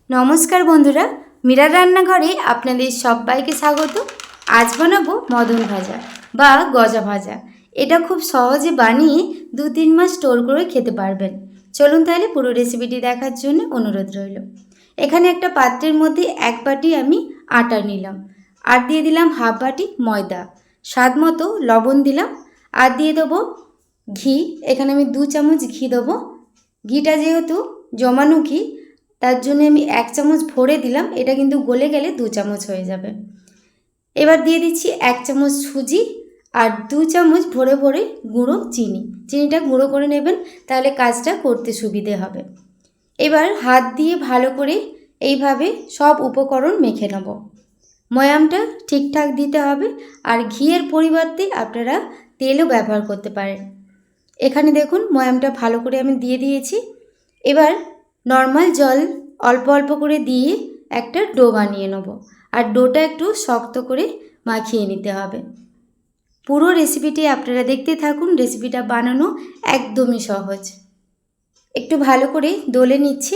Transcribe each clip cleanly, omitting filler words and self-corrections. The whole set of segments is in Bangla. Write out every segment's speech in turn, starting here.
নমস্কার বন্ধুরা, মীরার রান্নাঘরে আপনাদের সবাইকে স্বাগত। আজ বানাবো মদন ভাজা বা গজা ভাজা। এটা খুব সহজে বানিয়ে 2-3 মাস স্টোর করে খেতে পারবেন। চলুন তাহলে পুরো রেসিপিটি দেখার জন্য অনুরোধ রইল। এখানে একটা পাত্রের মধ্যে 1 বাটি আমি আটা নিলাম, আর দিয়ে দিলাম হাফ বাটি ময়দা, স্বাদ মতো লবণ দিলাম, আর দিয়ে দেবো ঘি। এখানে আমি 2 চামচ ঘি দেবো। ঘিটা যেহেতু জমানো ঘি, তার জন্য আমি 1 চামচ ভরে দিলাম। এটা কিন্তু গলে গেলে 2 চামচ হয়ে যাবে। এবার দিয়ে দিচ্ছি 1 চামচ সুজি আর 2 চামচ ভরে ভরে গুঁড়ো চিনি। চিনিটা গুঁড়ো করে নেবেন, তাহলে কাজটা করতে সুবিধে হবে। এবার হাত দিয়ে ভালো করে এইভাবে সব উপকরণ মেখে নেব। ময়ামটা ঠিকঠাক দিতে হবে, আর ঘিয়ের পরিবর্তে আপনারা তেলও ব্যবহার করতে পারেন। এখানে দেখুন ময়ামটা ভালো করে আমি দিয়ে দিয়েছি। এবার নর্মাল জল অল্প অল্প করে দিয়ে একটা ডো বানিয়ে নেব, আর ডোটা একটু শক্ত করে মাখিয়ে নিতে হবে। পুরো রেসিপিটি আপনারা দেখতে থাকুন। রেসিপিটা বানানো একদমই সহজ। একটু ভালো করে ডলে নিচ্ছি,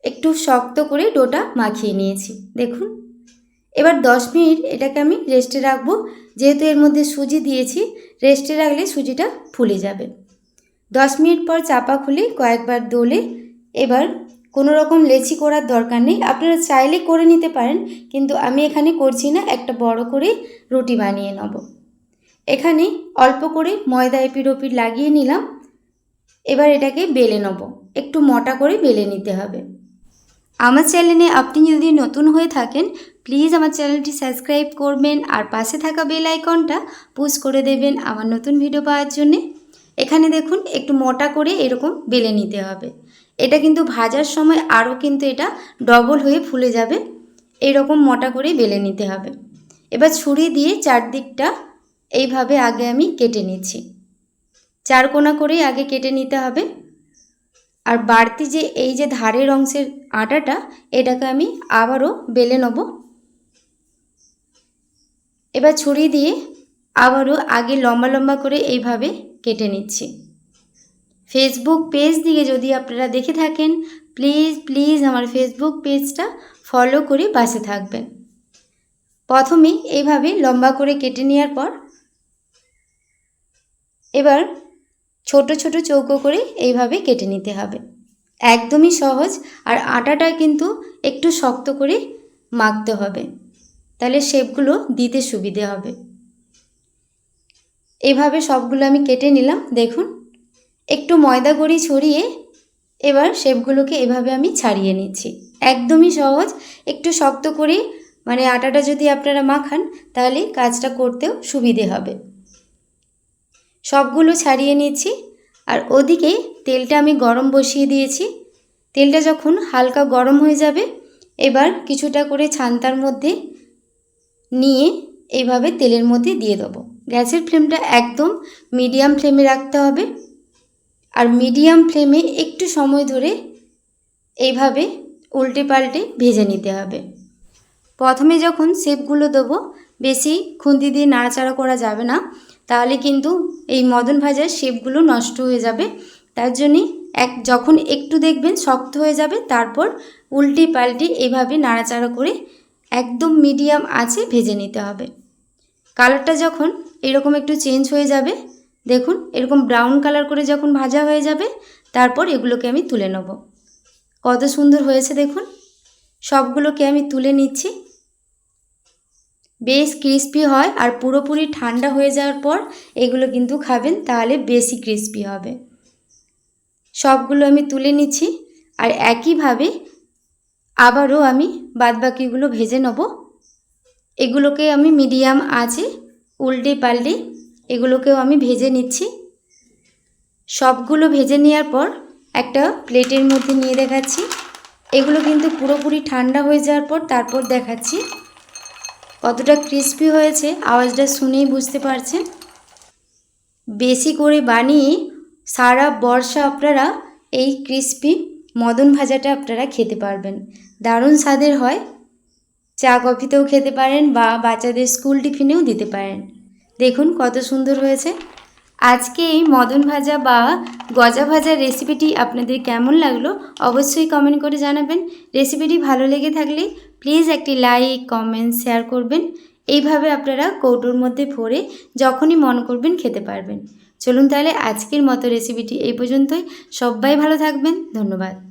একটু শক্ত করে ডোটা মাখিয়ে নিয়েছি দেখুন। এবার 10 মিনিট এটাকে আমি রেস্টে রাখবো। যেহেতু এর মধ্যে সুজি দিয়েছি, রেস্টে রাখলে সুজিটা ফুলে যাবে। 10 মিনিট পর চাপা খুলে কয়েকবার দোলে। এবার কোনো রকম লেচি করার দরকার নেই, আপনারা চাইলে করে নিতে পারেন, কিন্তু আমি এখানে করছি না। একটা বড় করে রুটি বানিয়ে নেব। এখানে অল্প করে ময়দা এপিঠ ওপিঠ লাগিয়ে নিলাম। এবার এটাকে বেলে নেব, একটু মোটা করে বেলে নিতে হবে। আমার চ্যানেলে আপনি যদি নতুন হয়ে থাকেন, প্লিজ আমার চ্যানেলটি সাবস্ক্রাইব করবেন, আর পাশে থাকা বেল আইকনটা পুশ করে দেবেন আমার নতুন ভিডিও পাওয়ার জন্যে। এখানে দেখুন একটু মোটা করে এরকম বেলে নিতে হবে। এটা কিন্তু ভাজার সময় আরও কিন্তু এটা ডবল হয়ে ফুলে যাবে। এইরকম মোটা করে বেলে নিতে হবে। এবার ছুরি দিয়ে চারদিকটা এইভাবে আগে আমি কেটে নিচ্ছি। 4 কোণা করেই আগে কেটে নিতে হবে। আর বাড়তি যে এই যে ধারের অংশের আটাটা, এটাকে আমি আবারও বেলে নেব। এবার ছুরি দিয়ে আবারও আগে লম্বা লম্বা করে এইভাবে কেটে নিচ্ছি। ফেসবুক পেজ দিয়ে যদি আপনারা দেখে থাকেন, প্লিজ প্লিজ আমার ফেসবুক পেজটা ফলো করে পাশে থাকবেন। প্রথমে এইভাবে লম্বা করে কেটে নেওয়ার পর এবার ছোট ছোট চৌকো করে এইভাবে কেটে নিতে হবে। একদমই সহজ। আর আটাটা কিন্তু একটু শক্ত করে মাখতে হবে, তাহলে শেপগুলো দিতে সুবিধে হবে। এভাবে সবগুলো আমি কেটে নিলাম দেখুন। একটু ময়দা গুঁড়ি ছড়িয়ে এবার শেপগুলোকে এভাবে আমি ছাড়িয়ে নিচ্ছি। একদমই সহজ। একটু শক্ত করে মানে আটাটা যদি আপনারা মাখান, তাহলে কাজটা করতেও সুবিধে হবে। সবগুলো ছাড়িয়ে নিচ্ছি। আর ওদিকে তেলটা আমি গরম বসিয়ে দিয়েছি। তেলটা যখন হালকা গরম হয়ে যাবে, এবার কিছুটা করে ছান্তার মধ্যে নিয়ে এইভাবে তেলের মধ্যে দিয়ে দেবো। গ্যাসের ফ্লেমটা একদম মিডিয়াম ফ্লেমে রাখতে হবে। আর মিডিয়াম ফ্লেমে একটু সময় ধরে এইভাবে উল্টে পাল্টে ভেজে নিতে হবে। প্রথমে যখন শেপগুলো দেবো, বেশি খুন্তি দিয়ে নাড়াচাড়া করা যাবে না, তাহলে কিন্তু এই মদন ভাজার শেপগুলো নষ্ট হয়ে যাবে। তার জন্যে যখন একটু দেখবেন শক্ত হয়ে যাবে, তারপর উল্টে পাল্টে এভাবে নাড়াচাড়া করে একদম মিডিয়াম আঁচে ভেজে নিতে হবে। কালারটা যখন এরকম একটু চেঞ্জ হয়ে যাবে, দেখুন এরকম ব্রাউন কালার করে যখন ভাজা হয়ে যাবে, তারপর এগুলোকে আমি তুলে নেব। কত সুন্দর হয়েছে দেখুন। সবগুলোকে আমি তুলে নিচ্ছি। বেশ ক্রিস্পি হয়, আর পুরোপুরি ঠান্ডা হয়ে যাওয়ার পর এগুলো কিন্তু খাবেন, তাহলে বেশি ক্রিস্পি হবে। সবগুলো আমি তুলে নিচ্ছি। আর একইভাবে আবারও আমি বাদবাকিগুলো ভেজে নেব। এগুলোকে আমি মিডিয়াম আঁচে উল্টে পাল্টে এগুলোকেও আমি ভেজে নিচ্ছি। সবগুলো ভেজে নেওয়ার পর একটা প্লেটের মধ্যে নিয়ে দেখাচ্ছি। এগুলো কিন্তু পুরোপুরি ঠান্ডা হয়ে যাওয়ার পর তারপর দেখাচ্ছি কতটা ক্রিস্পি হয়েছে। আওয়াজটা শুনেই বুঝতে পারছেন। বেশি করে বানিয়ে সারা বর্ষা আপনারা এই ক্রিস্পি মদন ভাজাটা আপনারা খেতে পারবেন। দারুণ স্বাদের হয়। চা কফিতেও খেতে পারেন, বা বাচ্চাদের স্কুল টিফিনেও দিতে পারেন। দেখুন কত সুন্দর হয়েছে। আজকে এই মদন ভাজা বা গজা ভাজার রেসিপিটি আপনাদের কেমন লাগলো অবশ্যই কমেন্ট করে জানাবেন। রেসিপিটি ভালো লেগে থাকলে প্লিজ একটি লাইক, কমেন্ট, শেয়ার করবেন। এইভাবে আপনারা কৌটোর মধ্যে ভরে যখনই মন করবেন খেতে পারবেন। চলুন তাহলে আজকের মতো রেসিপিটি এই পর্যন্তই। সবাই ভালো থাকবেন। ধন্যবাদ।